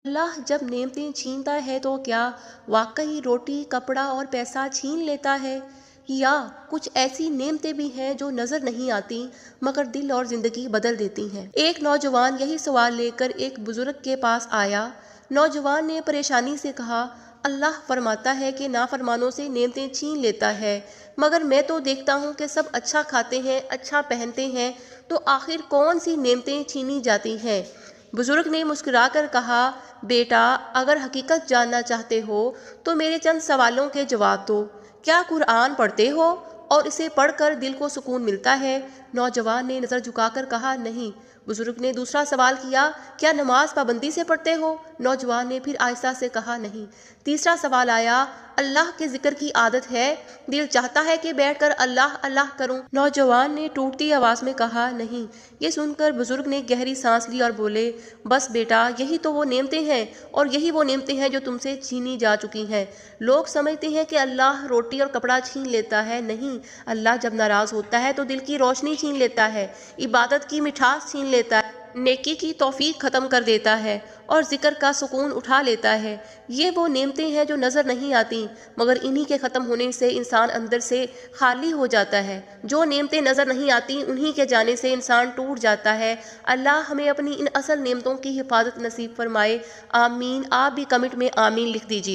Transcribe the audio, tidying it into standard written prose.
اللہ جب نعمتیں چھینتا ہے تو کیا واقعی روٹی، کپڑا اور پیسہ چھین لیتا ہے؟ یا کچھ ایسی نعمتیں بھی ہیں جو نظر نہیں آتی مگر دل اور زندگی بدل دیتی ہیں؟ ایک نوجوان یہی سوال لے کر ایک بزرگ کے پاس آیا۔ نوجوان نے پریشانی سے کہا، اللہ فرماتا ہے کہ نافرمانوں سے نعمتیں چھین لیتا ہے، مگر میں تو دیکھتا ہوں کہ سب اچھا کھاتے ہیں، اچھا پہنتے ہیں، تو آخر کون سی نعمتیں چھینی جاتی ہیں؟ بزرگ نے مسکرا کر کہا، بیٹا، اگر حقیقت جاننا چاہتے ہو تو میرے چند سوالوں کے جواب دو۔ کیا قرآن پڑھتے ہو اور اسے پڑھ کر دل کو سکون ملتا ہے؟ نوجوان نے نظر جھکا کر کہا، نہیں۔ بزرگ نے دوسرا سوال کیا، کیا نماز پابندی سے پڑھتے ہو؟ نوجوان نے پھر آہستہ سے کہا، نہیں۔ تیسرا سوال آیا، اللہ کے ذکر کی عادت ہے؟ دل چاہتا ہے کہ بیٹھ کر اللہ اللہ کروں؟ نوجوان نے ٹوٹتی آواز میں کہا، نہیں۔ یہ سن کر بزرگ نے گہری سانس لی اور بولے، بس بیٹا، یہی تو وہ نعمتیں ہیں اور یہی وہ نعمتیں ہیں جو تم سے چھینی جا چکی ہیں۔ لوگ سمجھتے ہیں کہ اللہ روٹی اور کپڑا چھین لیتا ہے، نہیں۔ اللہ جب ناراض ہوتا ہے تو دل کی روشنی چھین لیتا ہے، عبادت کی مٹھاس چھین لیتا ہے، نیکی کی توفیق ختم کر دیتا ہے اور ذکر کا سکون اٹھا لیتا ہے۔ یہ وہ نعمتیں ہیں جو نظر نہیں آتی مگر انہی کے ختم ہونے سے انسان اندر سے خالی ہو جاتا ہے۔ جو نعمتیں نظر نہیں آتی انہی کے جانے سے انسان ٹوٹ جاتا ہے۔ اللہ ہمیں اپنی ان اصل نعمتوں کی حفاظت نصیب فرمائے، آمین۔ آپ بھی کمنٹ میں آمین لکھ دیجیے۔